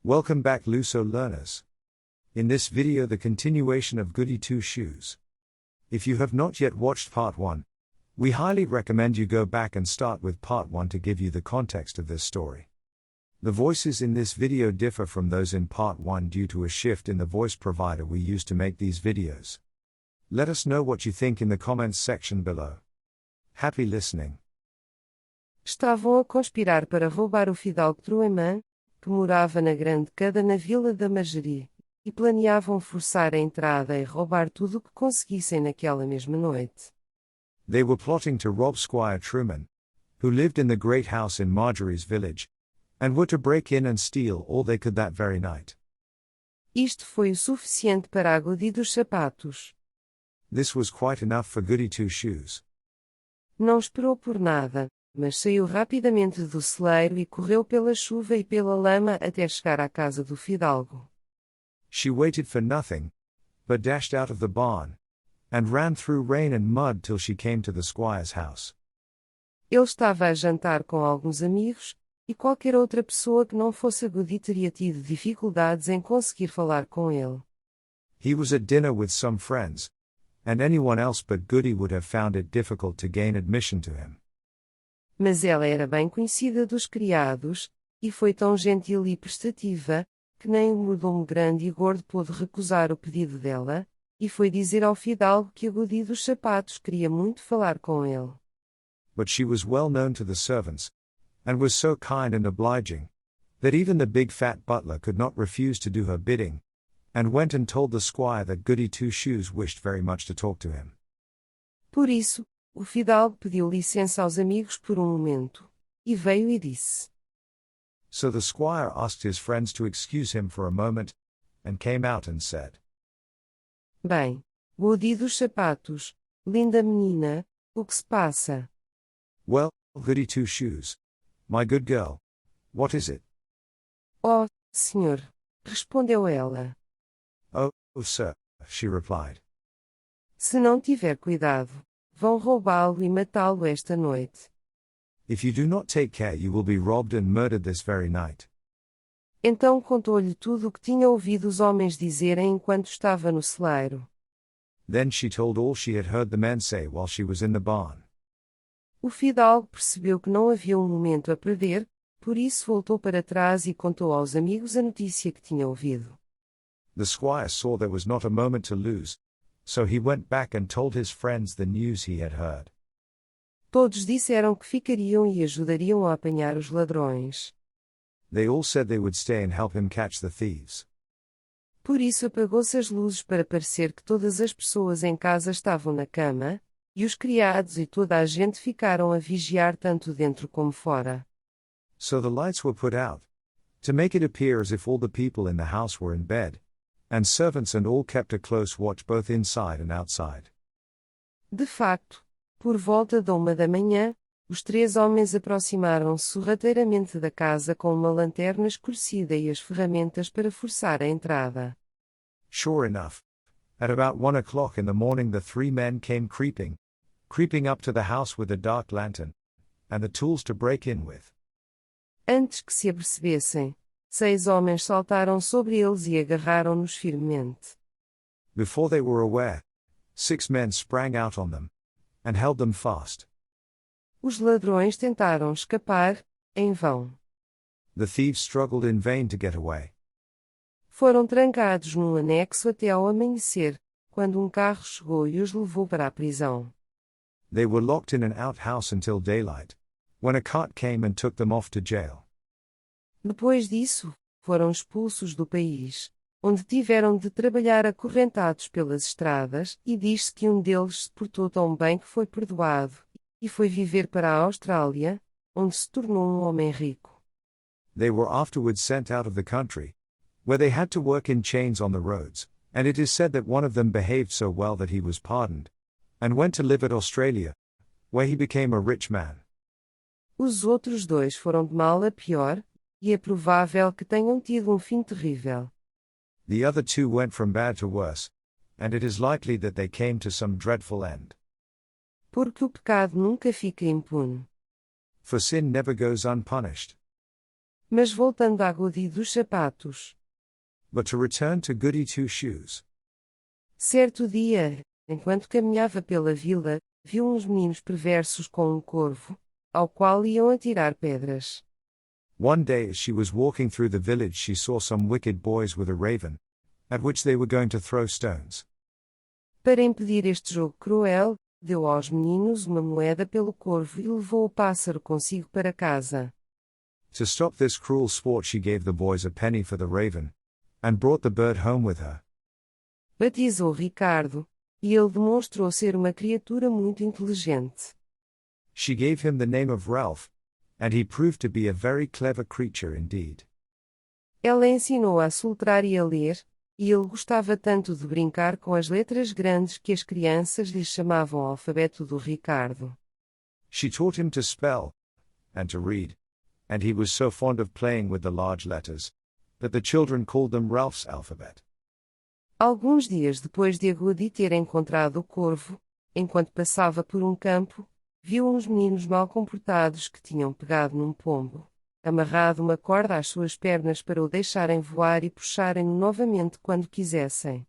Welcome back Luso learners. In this video the continuation of Goody Two Shoes. If you have not yet watched part 1, we highly recommend you go back and start with part 1 to give you the context of this story. The voices in this video differ from those in part 1 due to a shift in the voice provider we use to make these videos. Let us know what you think in the comments section below. Happy listening. Estavam a conspirar para roubar o fidalgo Trueman, que morava na Grande Queda na Vila da Margerie, e planeavam forçar a entrada e roubar tudo o que conseguissem naquela mesma noite. They were plotting to rob Squire Trueman, who lived in the great house in Marjorie's village, and were to break in and steal all they could that very night. Isto foi o suficiente para a Goody dos Sapatos. This was quite enough for Goody Two Shoes. Não esperou por nada, mas saiu rapidamente do celeiro e correu pela chuva e pela lama até chegar à casa do fidalgo. She waited for nothing, but dashed out of the barn, and ran through rain and mud till she came to the squire's house. Ele estava a jantar com alguns amigos, e qualquer outra pessoa que não fosse a Goody teria tido dificuldades em conseguir falar com ele. He was at dinner with some friends, and anyone else but Goody would have found it difficult to gain admission to him. Mas ela era bem conhecida dos criados, e foi tão gentil e prestativa, que nem o mordomo grande e gordo pôde recusar o pedido dela, e foi dizer ao fidalgo que a Goody dos Sapatos queria muito falar com ele. But she was well known to the servants, and was so kind and obliging, that even the big fat butler could not refuse to do her bidding, and went and told the squire that Goody Two Shoes wished very much to talk to him. Por isso, o fidalgo pediu licença aos amigos por um momento, e veio e disse. So the squire asked his friends to excuse him for a moment, and came out and said, Bem, Goody dos Sapatos, linda menina, o que se passa? Well, Goody Two Shoes, my good girl, what is it? Oh, senhor, respondeu ela. Oh, sir, she replied. Se não tiver cuidado, vão roubá-lo e matá-lo esta noite. If you do not take care you will be robbed and murdered this very night. Então contou-lhe tudo o que tinha ouvido os homens dizerem enquanto estava no celeiro. Then she told all she had heard the men say while she was in the barn. O fidalgo percebeu que não havia um momento a perder, por isso voltou para trás e contou aos amigos a notícia que tinha ouvido. The squire saw there was not a moment to lose, so he went back and told his friends the news he had heard. Todos disseram que ficariam e ajudariam a apanhar os ladrões. They all said they would stay and help him catch the thieves. Por isso apagou-se as luzes para parecer que todas as pessoas em casa estavam na cama, e os criados e toda a gente ficaram a vigiar tanto dentro como fora. So the lights were put out, to make it appear as if all the people in the house were in bed, and servants and all kept a close watch both inside and outside. De facto, por volta da 1 da manhã, os três homens aproximaram-se sorrateiramente da casa com uma lanterna escurecida e as ferramentas para forçar a entrada. Sure enough, at about 1 o'clock in the morning the three men came creeping up to the house with a dark lantern, and the tools to break in with. Antes que se apercebessem, 6 homens saltaram sobre eles e agarraram-nos firmemente. Before they were aware, 6 men sprang out on them, and held them fast. Os ladrões tentaram escapar, em vão. The thieves struggled in vain to get away. Foram trancados num anexo até ao amanhecer, quando um carro chegou e os levou para a prisão. They were locked in an outhouse until daylight, when a cart came and took them off to jail. Depois disso, foram expulsos do país, onde tiveram de trabalhar acorrentados pelas estradas, e diz-se que um deles se portou tão bem que foi perdoado, e foi viver para a Austrália, onde se tornou um homem rico. They were afterwards sent out of the country, where they had to work in chains on the roads, and it is said that one of them behaved so well that he was pardoned, and went to live at Australia, where he became a rich man. Os outros 2 foram de mal a pior, e é provável que tenham tido um fim terrível. The other 2 went from bad to worse, and it is likely that they came to some dreadful end. Porque o pecado nunca fica impune. For sin never goes unpunished. Mas voltando à Goody dos sapatos. But to return to Goody Two Shoes. Certo dia, enquanto caminhava pela vila, viu uns meninos perversos com um corvo, ao qual iam atirar pedras. One day as she was walking through the village she saw some wicked boys with a raven, at which they were going to throw stones. Para impedir este jogo cruel, deu aos meninos uma moeda pelo corvo e levou o pássaro consigo para casa. To stop this cruel sport she gave the boys a penny for the raven, and brought the bird home with her. Batizou Ricardo, e ele demonstrou ser uma criatura muito inteligente. She gave him the name of Ralph, and he proved to be a very clever creature indeed. Ela ensinou a soletrar e a ler, e ele gostava tanto de brincar com as letras grandes que as crianças lhe chamavam alfabeto do Ricardo. She taught him to spell, and to read, and he was so fond of playing with the large letters, that the children called them Ralph's alphabet. Alguns dias depois de Goody ter encontrado o corvo, enquanto passava por um campo, viu uns meninos mal comportados que tinham pegado num pombo, amarrado uma corda às suas pernas para o deixarem voar e puxarem-no novamente quando quisessem.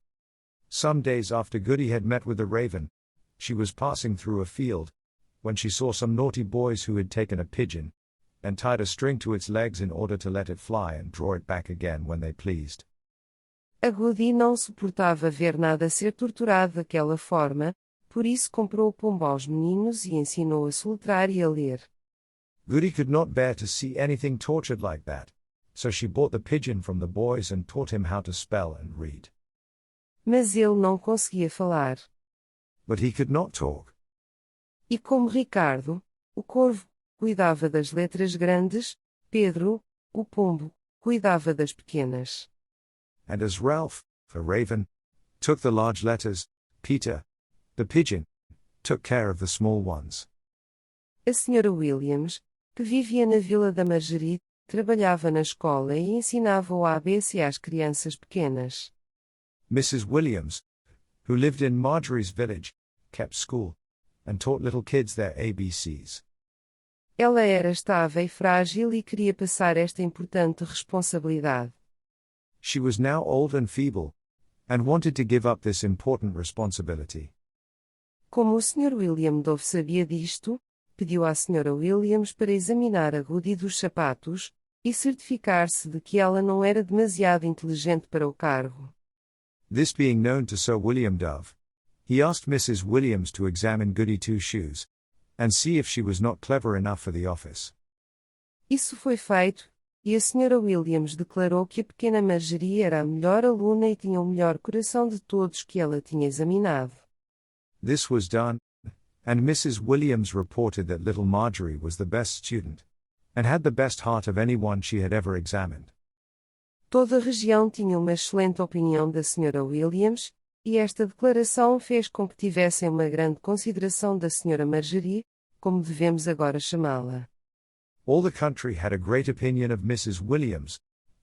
Some days after Goody had met with the raven, she was passing through a field, when she saw some naughty boys who had taken a pigeon, and tied a string to its legs in order to let it fly and draw it back again when they pleased. A Goody não suportava ver nada ser torturado daquela forma, por isso comprou o pombo aos meninos e ensinou a soletrar e a ler. Goody could not bear to see anything tortured like that, so she bought the pigeon from the boys and taught him how to spell and read. Mas ele não conseguia falar. But he could not talk. E como Ricardo, o corvo, cuidava das letras grandes, Pedro, o pombo, cuidava das pequenas. And as Ralph, the raven, took the large letters, Peter, the pigeon, took care of the small ones. A senhora Williams, que vivia na Vila da Margerie, trabalhava na escola e ensinava o ABC às crianças pequenas. Mrs. Williams, who lived in Marjorie's village, kept school, and taught little kids their ABCs. Ela era estável e frágil e queria passar esta importante responsabilidade. She was now old and feeble, and wanted to give up this important responsibility. Como o Sr. William Dove sabia disto, pediu à Sra. Williams para examinar a Goody dos sapatos, e certificar-se de que ela não era demasiado inteligente para o cargo. This being known to Sir William Dove, he asked Mrs. Williams to examine Goody Two Shoes, and see if she was not clever enough for the office. Isso foi feito, e a Sra. Williams declarou que a pequena Margerie era a melhor aluna e tinha o melhor coração de todos que ela tinha examinado. This was done, and Mrs. Williams reported that little Marjorie was the best student, and had the best heart of anyone she had ever examined. Toda a região tinha uma excelente opinião da Sra. Williams, e esta declaração fez com que tivessem uma grande consideração da Sra. Margerie, como devemos agora chamá-la. All the country had a great opinion of Mrs. Williams,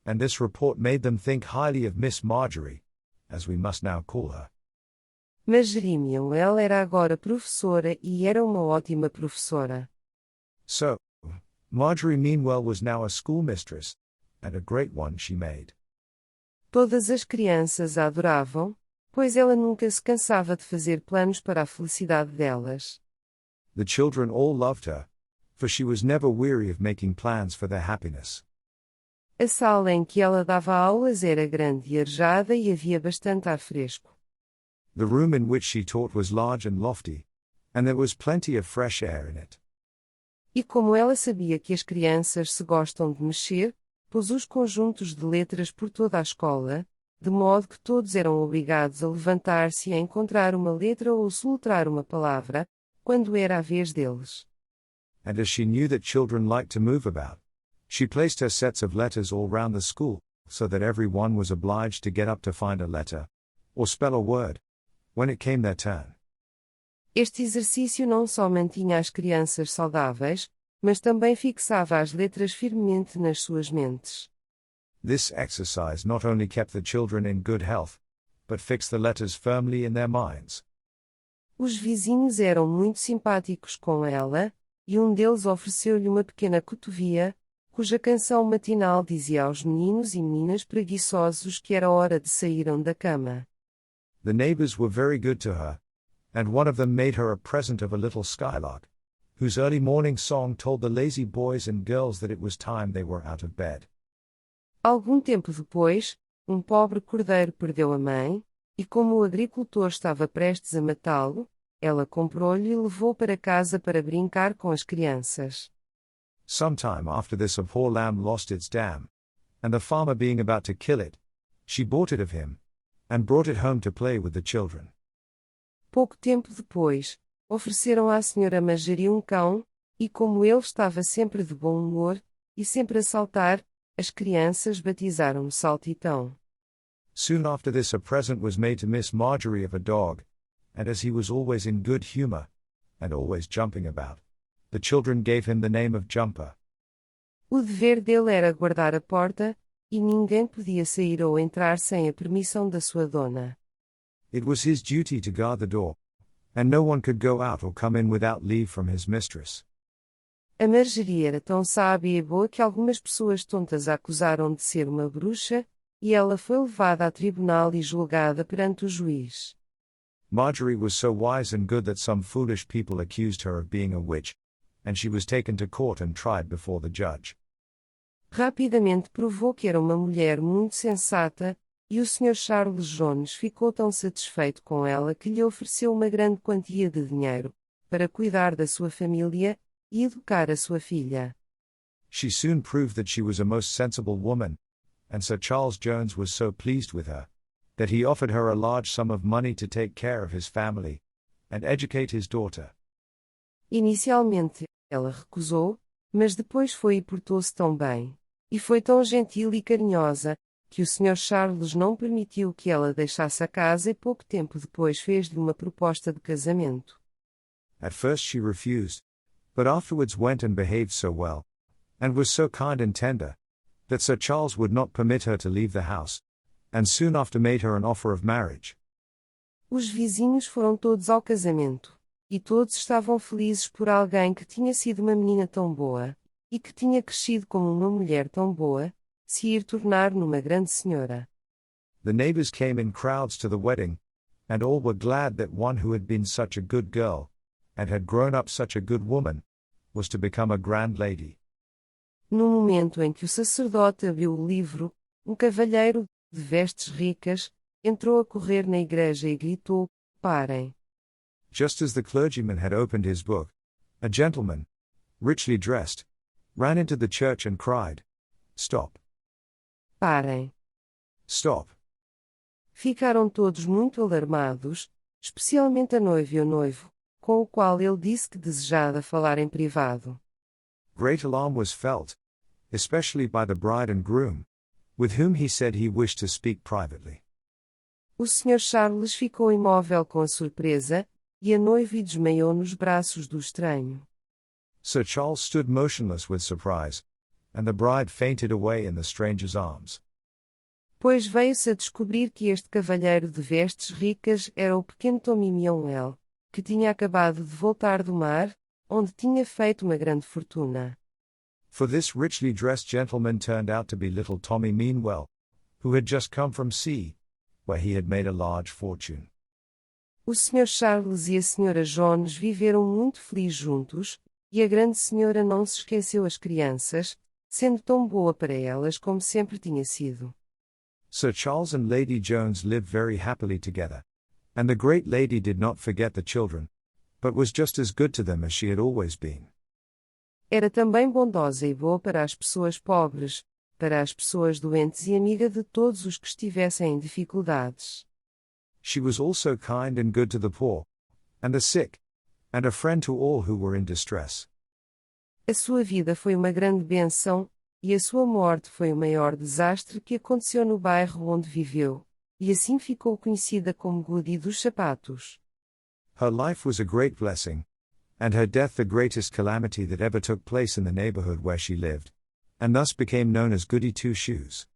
and this report made them think highly of Miss Marjorie, as we must now call her. Margerie ela era agora professora e era uma ótima professora. So, Marjorie Meanwell was now a schoolmistress, and a great one she made. Todas as crianças a adoravam, pois ela nunca se cansava de fazer planos para a felicidade delas. The children all loved her, for she was never weary of making plans for their happiness. A sala em que ela dava aulas era grande e arejada e havia bastante ar fresco. The room in which she taught was large and lofty, and there was plenty of fresh air in it. E como ela sabia que as crianças se gostam de mexer, pôs os conjuntos de letras por toda a escola, de modo que todos eram obrigados a levantar-se e a encontrar uma letra ou soletrar uma palavra, quando era a vez deles. And as she knew that children liked to move about, she placed her sets of letters all round the school, so that every one was obliged to get up to find a letter, or spell a word, when it came their turn. Este exercício não só mantinha as crianças saudáveis, mas também fixava as letras firmemente nas suas mentes. This exercise not only kept the children in good health, but fixed the letters firmly in their minds. Os vizinhos eram muito simpáticos com ela, e um deles ofereceu-lhe uma pequena cotovia, cuja canção matinal dizia aos meninos e meninas preguiçosos que era hora de saírem da cama. The neighbors were very good to her, and one of them made her a present of a little skylark, whose early morning song told the lazy boys and girls that it was time they were out of bed. Algum tempo depois, um pobre cordeiro perdeu a mãe, e como o agricultor estava prestes a matá-lo, ela comprou-lhe e levou para casa para brincar com as crianças. Sometime after this a poor lamb lost its dam, and the farmer being about to kill it, she bought it of him, and brought it home to play with the children. Pouco tempo depois, ofereceram à senhora Marjorie um cão, e como ele estava sempre de bom humor, e sempre a saltar, as crianças batizaram-no Saltitão. Soon after this a present was made to Miss Marjorie of a dog, and as he was always in good humor, and always jumping about, the children gave him the name of Jumper. O dever dele era guardar a porta, e ninguém podia sair ou entrar sem a permissão da sua dona. It was his duty to guard the door, and no one could go out or come in without leave from his mistress. A Marjorie era tão sábia e boa que algumas pessoas tontas a acusaram de ser uma bruxa, e ela foi levada a tribunal e julgada perante o juiz. Marjorie was so wise and good that some foolish people accused her of being a witch, and she was taken to court and tried before the judge. Rapidamente provou que era uma mulher muito sensata, e o Sr. Charles Jones ficou tão satisfeito com ela que lhe ofereceu uma grande quantia de dinheiro, para cuidar da sua família, e educar a sua filha. She soon proved that she was a most sensible woman, and Sir Charles Jones was so pleased with her, that he offered her a large sum of money to take care of his family, and educate his daughter. Inicialmente, ela recusou, mas depois foi e portou-se tão bem, e foi tão gentil e carinhosa, que o Sr. Charles não permitiu que ela deixasse a casa e pouco tempo depois fez-lhe uma proposta de casamento. At first she refused, but afterwards went and behaved so well, and was so kind and tender, that Sir Charles would not permit her to leave the house, and soon after made her an offer of marriage. Os vizinhos foram todos ao casamento, e todos estavam felizes por alguém que tinha sido uma menina tão boa, e que tinha crescido como uma mulher tão boa, se ir tornar numa grande senhora. The neighbors came in crowds to the wedding, and all were glad that one who had been such a good girl, and had grown up such a good woman, was to become a grand lady. No momento em que o sacerdote abriu o livro, um cavalheiro, de vestes ricas, entrou a correr na igreja e gritou: "Parem!" Just as the clergyman had opened his book, a gentleman, richly dressed, ran into the church and cried, "Stop! Parem! Stop!" Ficaram todos muito alarmados, especialmente a noiva e o noivo, com o qual ele disse que desejava falar em privado. Great alarm was felt, especially by the bride and groom, with whom he said he wished to speak privately. O Sr. Charles ficou imóvel com a surpresa, e a noiva desmaiou nos braços do estranho. Sir Charles stood motionless with surprise, and the bride fainted away in the stranger's arms. Pois veio-se a descobrir que este cavalheiro de vestes ricas era o pequeno Tommy Mionwell, que tinha acabado de voltar do mar, onde tinha feito uma grande fortuna. For this richly dressed gentleman turned out to be little Tommy Meanwell, who had just come from sea, where he had made a large fortune. O Sr. Charles e a Sra. Jones viveram muito felizes juntos, e a grande senhora não se esqueceu as crianças, sendo tão boa para elas como sempre tinha sido. Sir Charles and Lady Jones lived very happily together, and the great lady did not forget the children, but was just as good to them as she had always been. Era também bondosa e boa para as pessoas pobres, para as pessoas doentes e amiga de todos os que estivessem em dificuldades. She was also kind and good to the poor, and the sick, and a friend to all who were in distress. A sua vida foi uma grande bênção, e a sua morte foi o maior desastre que aconteceu no bairro onde viveu, e assim ficou conhecida como Goody dos Sapatos. Her life was a great blessing, and her death the greatest calamity that ever took place in the neighborhood where she lived, and thus became known as Goody Two Shoes.